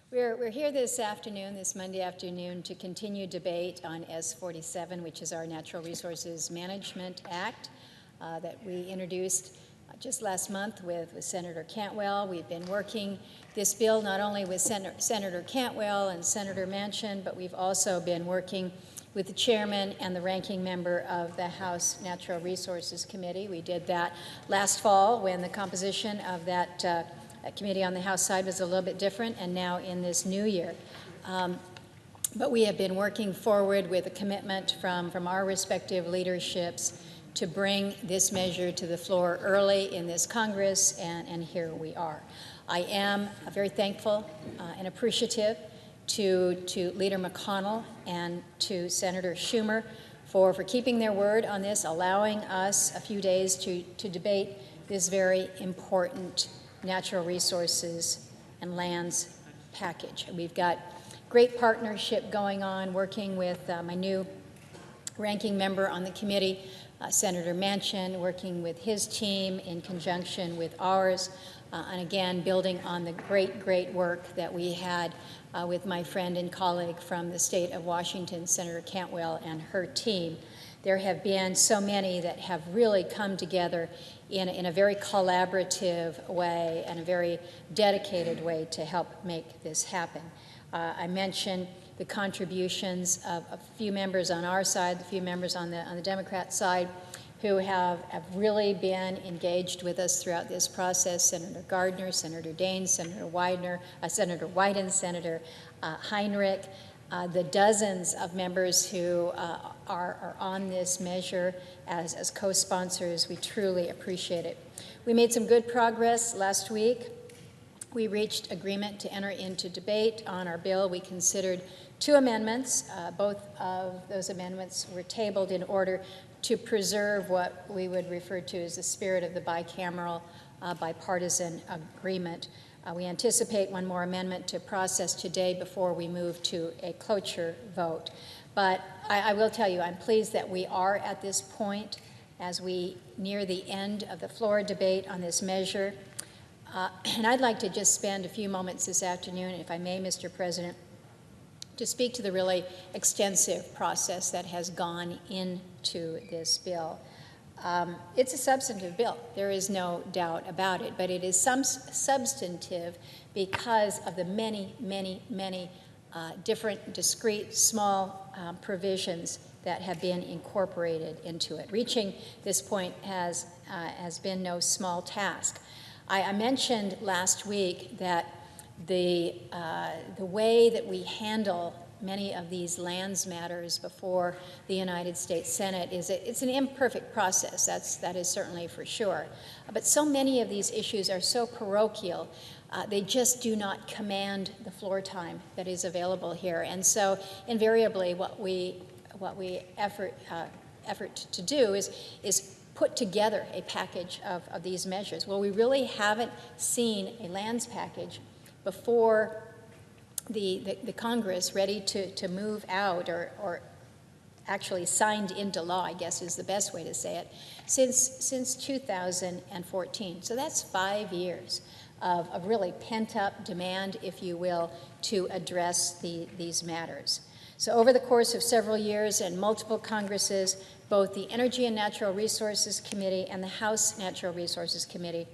We're here this afternoon, this Monday afternoon, to continue debate on S47, which is our Natural Resources Management Act that we introduced just last month with Senator Cantwell. We've been working this bill not only with Senator Cantwell and Senator Manchin, but we've also been working with the chairman and the ranking member of the House Natural Resources Committee. We did that last fall when the composition of that committee on the House side was a little bit different, and now in this new year. But we have been working forward with a commitment from our respective leaderships to bring this measure to the floor early in this Congress, and here we are. I am very thankful and appreciative to Leader McConnell and to Senator Schumer for keeping their word on this, allowing us a few days to debate this very important natural resources and lands package. We've got great partnership going on, working with my new ranking member on the committee, Senator Manchin, working with his team in conjunction with ours, and again, building on the great work that we had with my friend and colleague from the state of Washington, Senator Cantwell, and her team. There have been so many that have really come together in a very collaborative way and a very dedicated way to help make this happen. I mentioned the contributions of a few members on our side, a few members on the Democrat side, who have really been engaged with us throughout this process. Senator Gardner, Senator Daines, Senator Wyden, Senator Heinrich, the dozens of members who are on this measure as co-sponsors. We truly appreciate it. We made some good progress last week. We reached agreement to enter into debate on our bill. We considered two amendments. Both of those amendments were tabled in order to preserve what we would refer to as the spirit of the bicameral bipartisan agreement. We anticipate one more amendment to process today before we move to a cloture vote. But I will tell you, I'm pleased that we are at this point as we near the end of the floor debate on this measure. And I'd like to just spend a few moments this afternoon, if I may, Mr. President, to speak to the really extensive process that has gone into this bill. It's a substantive bill. There is no doubt about it, but it is substantive because of the many different, discrete, small provisions that have been incorporated into it. Reaching this point has been no small task. I mentioned last week that the way that we handle many of these lands matters before the United States Senate it's an imperfect process. That is certainly for sure. But so many of these issues are so parochial, they just do not command the floor time that is available here. And so invariably what we effort to do is put together a package of these measures. Well, we really haven't seen a lands package before the Congress ready to move out or actually signed into law, I guess is the best way to say it, since 2014. So that's 5 years of really pent-up demand, if you will, to address these matters. So over the course of several years and multiple Congresses, both the Energy and Natural Resources Committee and the House Natural Resources Committee,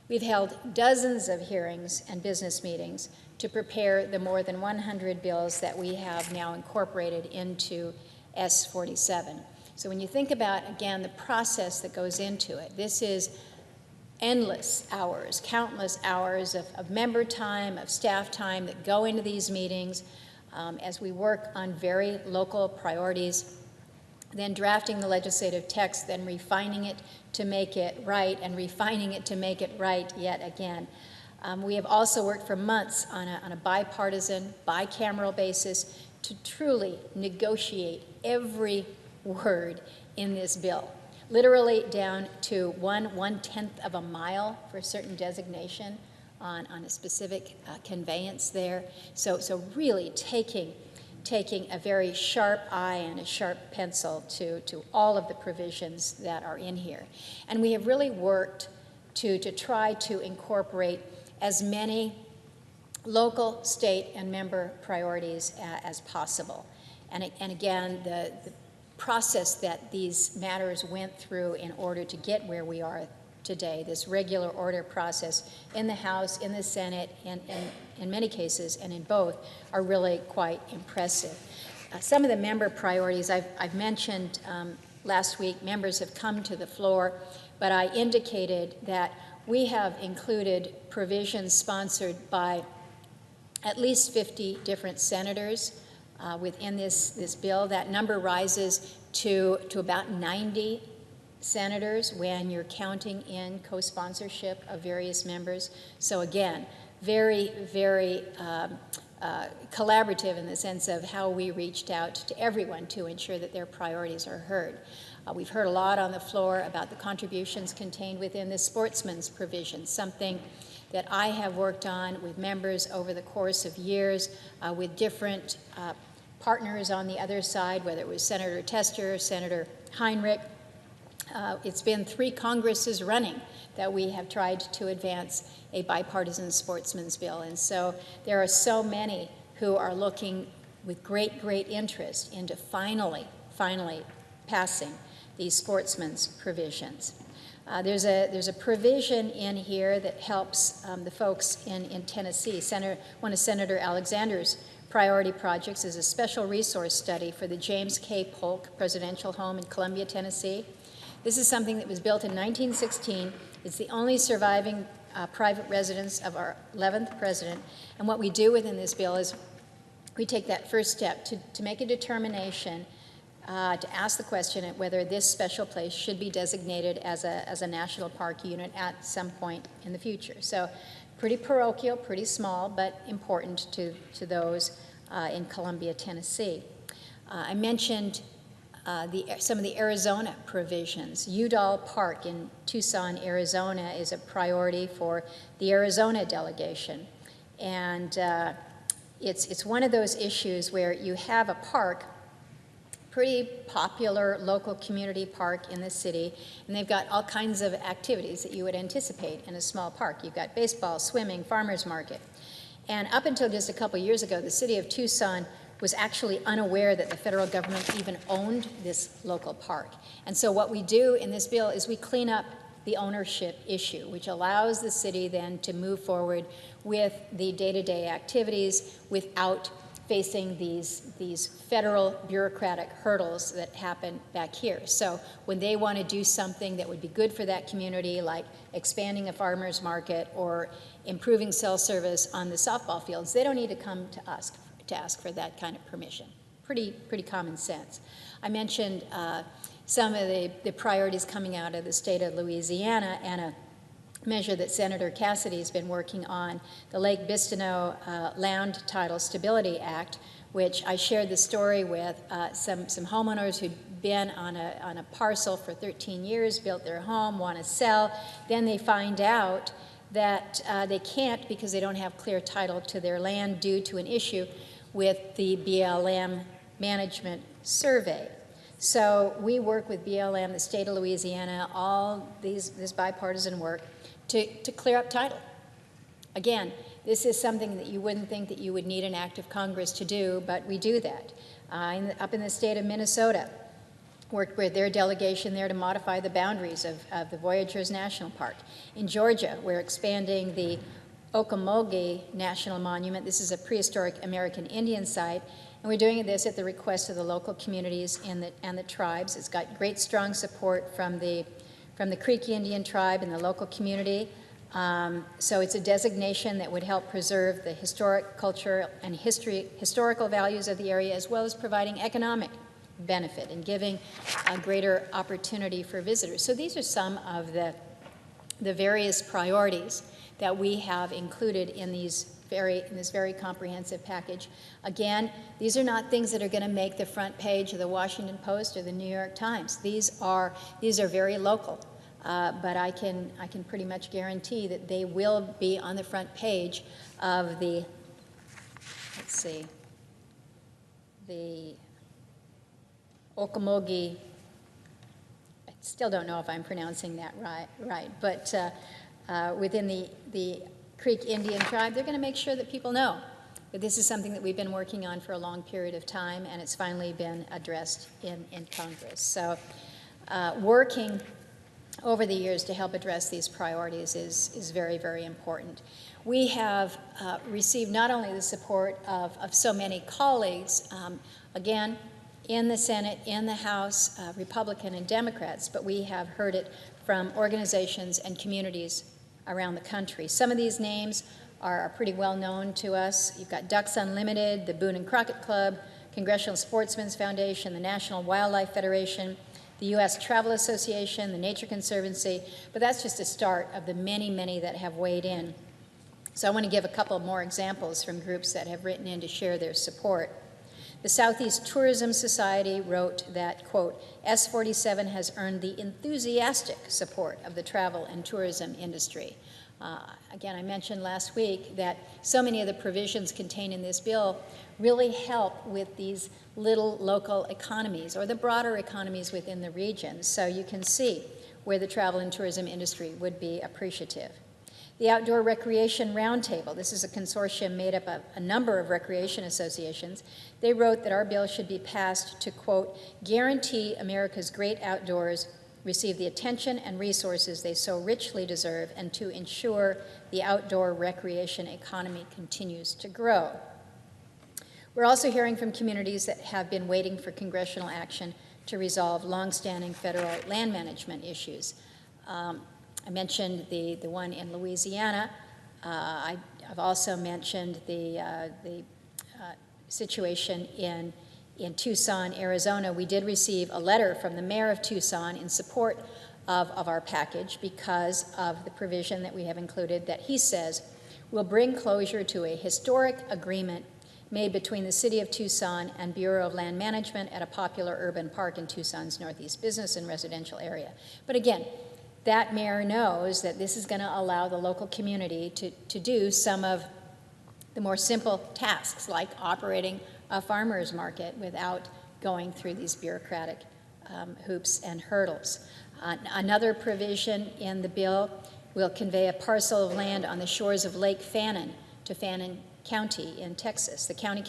we've held dozens of hearings and business meetings to prepare the more than 100 bills that we have now incorporated into S47. So when you think about, again, the process that goes into it, this is endless hours, countless hours of member time, of staff time that go into these meetings as we work on very local priorities, then drafting the legislative text, then refining it to make it right, and refining it to make it right yet again. We have also worked for months on a bipartisan, bicameral basis to truly negotiate every word in this bill, literally down to one-tenth of a mile for a certain designation on a specific conveyance there. So really taking a very sharp eye and a sharp pencil to all of the provisions that are in here. And we have really worked to try to incorporate as many local, state, and member priorities as possible. And again, the process that these matters went through in order to get where we are today, this regular order process in the House, in the Senate, and in many cases, and in both, are really quite impressive. Some of the member priorities I've mentioned last week, members have come to the floor, but I indicated that we have included provisions sponsored by at least 50 different senators within this bill. That number rises to about 90 senators when you're counting in co-sponsorship of various members. So again, very, very collaborative in the sense of how we reached out to everyone to ensure that their priorities are heard. We've heard a lot on the floor about the contributions contained within the sportsman's provision, something that I have worked on with members over the course of years with different partners on the other side, whether it was Senator Tester, Senator Heinrich. It's been 3 Congresses running that we have tried to advance a bipartisan sportsman's bill. And so there are so many who are looking with great, great interest into finally passing these sportsman's provisions. There's a provision in here that helps the folks in Tennessee. One of Senator Alexander's priority projects is a special resource study for the James K. Polk Presidential Home in Columbia, Tennessee. This is something that was built in 1916. It's the only surviving private residence of our 11th president. And what we do within this bill is we take that first step to make a determination to ask the question of whether this special place should be designated as a national park unit at some point in the future. So pretty parochial, pretty small, but important to those in Columbia, Tennessee. I mentioned some of the Arizona provisions. Udall Park in Tucson, Arizona is a priority for the Arizona delegation. And it's one of those issues where you have a park, pretty popular local community park in the city, and they've got all kinds of activities that you would anticipate in a small park. You've got baseball, swimming, farmers market. And up until just a couple years ago, the city of Tucson was actually unaware that the federal government even owned this local park. And so what we do in this bill is we clean up the ownership issue, which allows the city then to move forward with the day-to-day activities without facing these federal bureaucratic hurdles that happen back here. So when they want to do something that would be good for that community, like expanding a farmer's market or improving cell service on the softball fields, they don't need to come to us to ask for that kind of permission. Pretty common sense. I mentioned some of the priorities coming out of the state of Louisiana and a measure that Senator Cassidy has been working on, the Lake Bistineau Land Title Stability Act, which I shared the story with some homeowners who'd been on a parcel for 13 years, built their home, want to sell. Then they find out that they can't because they don't have clear title to their land due to an issue with the BLM management survey. So we work with BLM, the state of Louisiana, all this bipartisan work to clear up title. Again, this is something that you wouldn't think that you would need an act of Congress to do, but we do that. Up in the state of Minnesota, worked with their delegation there to modify the boundaries of the Voyageurs National Park. In Georgia, we're expanding the Okmulgee National Monument. This is a prehistoric American Indian site, and we're doing this at the request of the local communities and the tribes. It's got great, strong support from the Creek Indian tribe and the local community. So it's a designation that would help preserve the historic, cultural, and historical values of the area, as well as providing economic benefit and giving a greater opportunity for visitors. So these are some of the various priorities that we have included in this very comprehensive package. Again, these are not things that are going to make the front page of the Washington Post or the New York Times. These are very local, but I can pretty much guarantee that they will be on the front page of the Okmulgee. I still don't know if I'm pronouncing that right, but within the Creek Indian tribe, they're going to make sure that people know that this is something that we've been working on for a long period of time, and it's finally been addressed in Congress. So working over the years to help address these priorities is very, very important. We have received not only the support of so many colleagues, again, in the Senate, in the House, Republican and Democrats, but we have heard it from organizations and communities around the country. Some of these names are pretty well known to us. You've got Ducks Unlimited, the Boone and Crockett Club, Congressional Sportsmen's Foundation, the National Wildlife Federation, the U.S. Travel Association, the Nature Conservancy, but that's just a start of the many, many that have weighed in. So I want to give a couple more examples from groups that have written in to share their support. The Southeast Tourism Society wrote that, quote, S47 has earned the enthusiastic support of the travel and tourism industry. Again, I mentioned last week that so many of the provisions contained in this bill really help with these little local economies or the broader economies within the region. So you can see where the travel and tourism industry would be appreciative. The Outdoor Recreation Roundtable, this is a consortium made up of a number of recreation associations. They wrote that our bill should be passed to, quote, guarantee America's great outdoors receive the attention and resources they so richly deserve, and to ensure the outdoor recreation economy continues to grow. We're also hearing from communities that have been waiting for congressional action to resolve longstanding federal land management issues. I mentioned the one in Louisiana. I've also mentioned the situation in Tucson, Arizona. We did receive a letter from the mayor of Tucson in support of our package because of the provision that we have included that he says will bring closure to a historic agreement made between the City of Tucson and Bureau of Land Management at a popular urban park in Tucson's northeast business and residential area. But again, that mayor knows that this is going to allow the local community to do some of the more simple tasks like operating a farmer's market without going through these bureaucratic hoops and hurdles. Another provision in the bill will convey a parcel of land on the shores of Lake Fannin to Fannin County in Texas. The county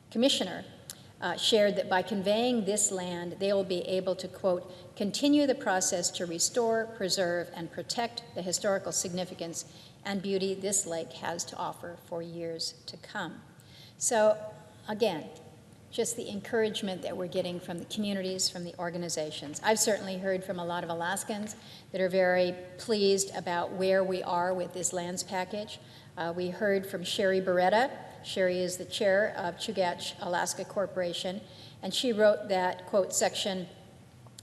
commissioner shared that by conveying this land, they will be able to, quote, continue the process to restore, preserve, and protect the historical significance and beauty this lake has to offer for years to come. So, again, just the encouragement that we're getting from the communities, from the organizations. I've certainly heard from a lot of Alaskans that are very pleased about where we are with this lands package. We heard from Sherry Beretta. Sherry is the chair of Chugach Alaska Corporation, and she wrote that, quote, Section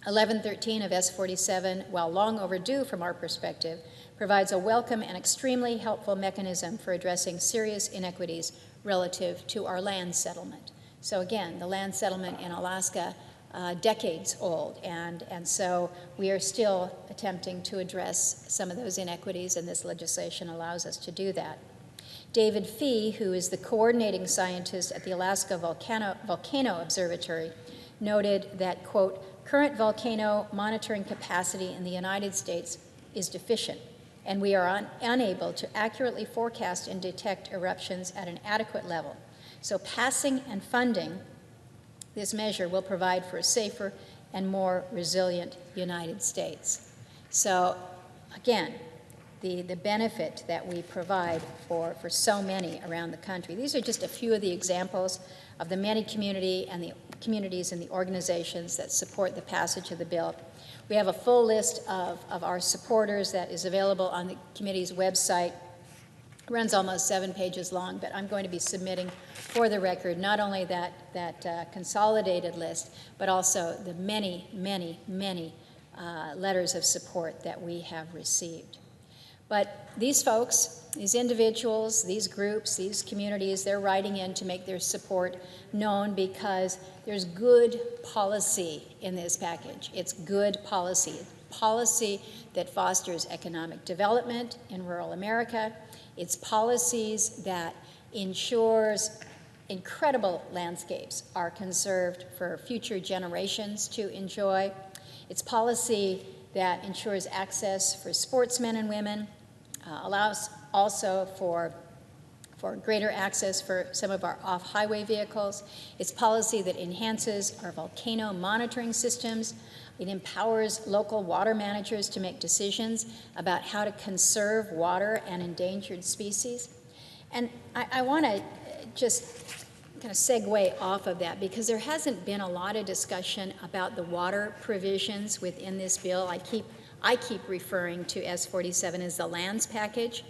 1113 of S47, while long overdue from our perspective, provides a welcome and extremely helpful mechanism for addressing serious inequities relative to our land settlement. So again, the land settlement in Alaska, decades old, and so we are still attempting to address some of those inequities, and this legislation allows us to do that. David Fee, who is the coordinating scientist at the Alaska Volcano Observatory, noted that, quote, current volcano monitoring capacity in the United States is deficient, and we are unable to accurately forecast and detect eruptions at an adequate level. So passing and funding this measure will provide for a safer and more resilient United States. So again, the benefit that we provide for so many around the country. These are just a few of the examples of the many communities and the organizations that support the passage of the bill. We have a full list of our supporters that is available on the committee's website. It runs almost 7 pages long, but I'm going to be submitting for the record not only that consolidated list, but also the many, many, many letters of support that we have received. But these folks, these individuals, these groups, these communities, they're writing in to make their support known because there's good policy in this package. It's good policy that fosters economic development in rural America. It's policies that ensures incredible landscapes are conserved for future generations to enjoy. It's policy that ensures access for sportsmen and women, allows also for greater access for some of our off-highway vehicles. It's policy that enhances our volcano monitoring systems. It empowers local water managers to make decisions about how to conserve water and endangered species. And I want to just kind of segue off of that, because there hasn't been a lot of discussion about the water provisions within this bill. I keep referring to S47 as the lands package.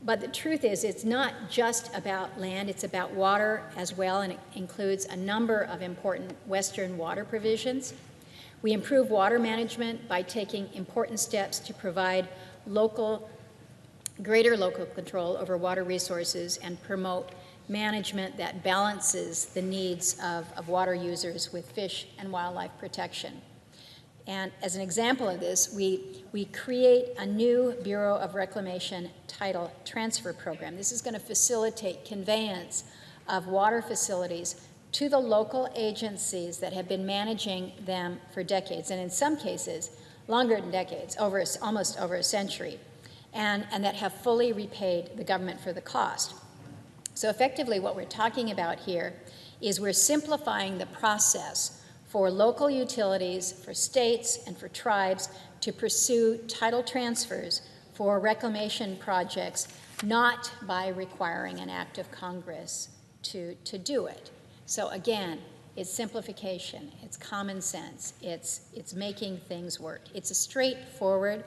But the truth is, it's not just about land, it's about water as well, and it includes a number of important Western water provisions. We improve water management by taking important steps to provide greater local control over water resources and promote management that balances the needs of water users with fish and wildlife protection. And as an example of this, we create a new Bureau of Reclamation title transfer program. This is going to facilitate conveyance of water facilities to the local agencies that have been managing them for decades, and in some cases, longer than decades, almost over a century, and that have fully repaid the government for the cost. So effectively, what we're talking about here is we're simplifying the process for local utilities, for states, and for tribes to pursue title transfers for reclamation projects, not by requiring an act of Congress to do it. So again, it's simplification, it's common sense, it's making things work. It's a straightforward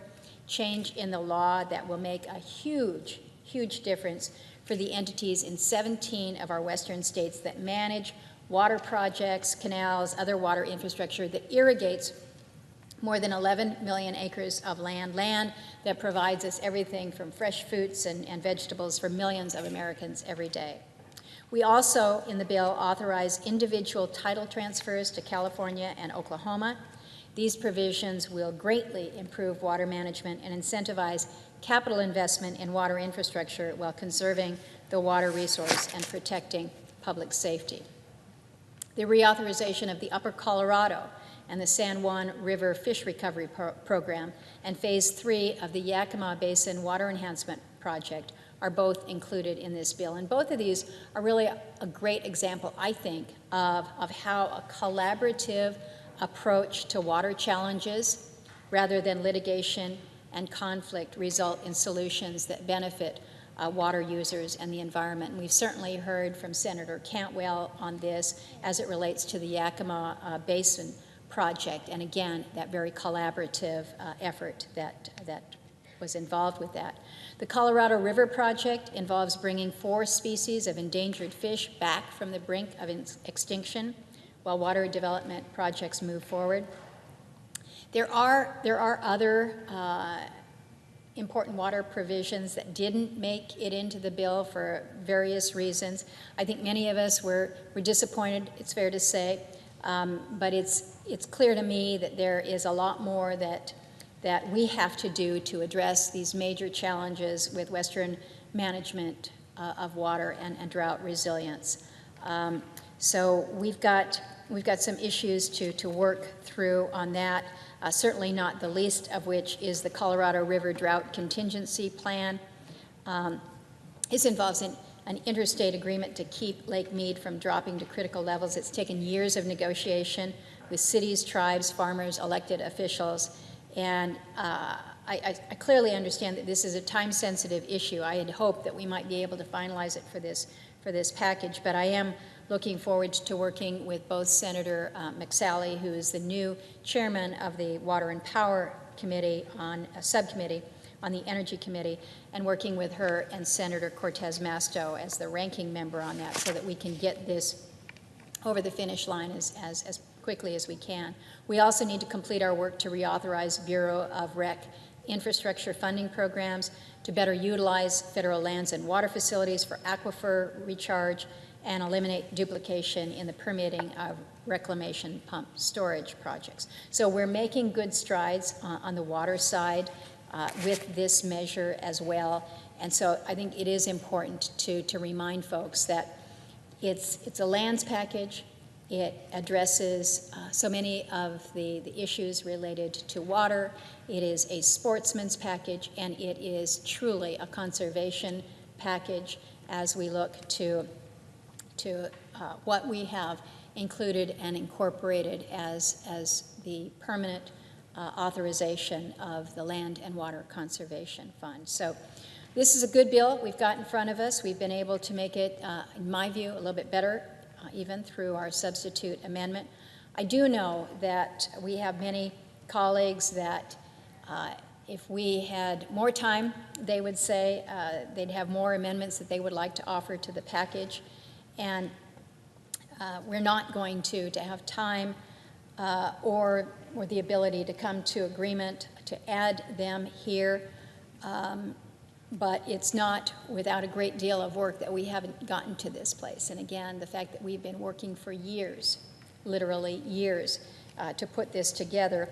change in the law that will make a huge, huge difference for the entities in 17 of our western states that manage water projects, canals, other water infrastructure that irrigates more than 11 million acres of land that provides us everything from fresh fruits and vegetables for millions of Americans every day. We also, in the bill, authorize individual title transfers to California and Oklahoma. These provisions will greatly improve water management and incentivize capital investment in water infrastructure while conserving the water resource and protecting public safety. The reauthorization of the Upper Colorado and the San Juan River Fish Recovery Program and Phase 3 of the Yakima Basin Water Enhancement Project are both included in this bill. And both of these are really a great example, I think, of how a collaborative approach to water challenges rather than litigation and conflict result in solutions that benefit water users and the environment. And we've certainly heard from Senator Cantwell on this as it relates to the Yakima Basin project, and again, that very collaborative effort that was involved with that. The Colorado River Project involves bringing 4 species of endangered fish back from the brink of extinction while water development projects move forward. There are other important water provisions that didn't make it into the bill for various reasons. I think many of us were disappointed, it's fair to say, but it's clear to me that there is a lot more that we have to do to address these major challenges with Western management of water and drought resilience. So we've got some issues to work through on that, certainly not the least of which is the Colorado River Drought Contingency Plan. This involves an interstate agreement to keep Lake Mead from dropping to critical levels. It's taken years of negotiation with cities, tribes, farmers, elected officials, and I clearly understand that this is a time-sensitive issue. I had hoped that we might be able to finalize it for this package, but I am looking forward to working with both Senator McSally, who is the new chairman of the Water and Power Committee subcommittee on the Energy Committee, and working with her and Senator Cortez Masto as the ranking member on that, so that we can get this over the finish line as quickly as we can. We also need to complete our work to reauthorize Bureau of Rec infrastructure funding programs to better utilize federal lands and water facilities for aquifer recharge and eliminate duplication in the permitting of reclamation pump storage projects. So we're making good strides on the water side with this measure as well. And so I think it is important to remind folks that it's a lands package, It addresses so many of the issues related to water. It is a sportsman's package, and it is truly a conservation package as we look to what we have included and incorporated as the permanent authorization of the Land and Water Conservation Fund. So this is a good bill we've got in front of us. We've been able to make it, in my view, a little bit better, even through our substitute amendment. I do know that we have many colleagues that if we had more time, they would say they'd have more amendments that they would like to offer to the package. And we're not going to have time or the ability to come to agreement to add them here. But it's not without a great deal of work that we haven't gotten to this place. And again, the fact that we've been working for years, literally years, to put this together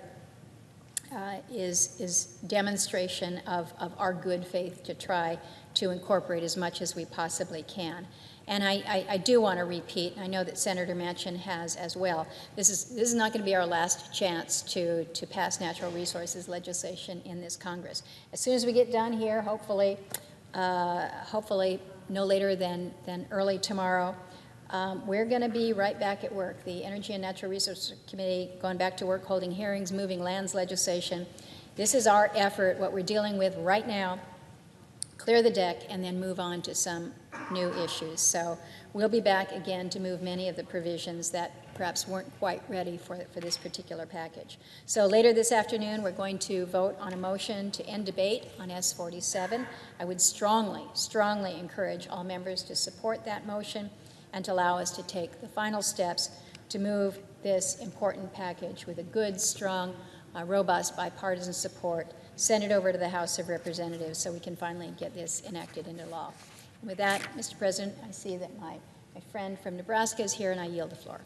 is demonstration of our good faith to try to incorporate as much as we possibly can. And I do want to repeat, and I know that Senator Manchin has as well, this is not going to be our last chance to pass natural resources legislation in this Congress. As soon as we get done here, hopefully no later than early tomorrow, we're going to be right back at work. The Energy and Natural Resources Committee going back to work, holding hearings, moving lands legislation. This is our effort, what we're dealing with right now, clear the deck, and then move on to some new issues. So we'll be back again to move many of the provisions that perhaps weren't quite ready for this particular package. So later this afternoon, we're going to vote on a motion to end debate on S-47. I would strongly, strongly encourage all members to support that motion and to allow us to take the final steps to move this important package with a good, strong, robust bipartisan support, send it over to the House of Representatives so we can finally get this enacted into law. And with that, Mr. President, I see that my friend from Nebraska is here, and I yield the floor.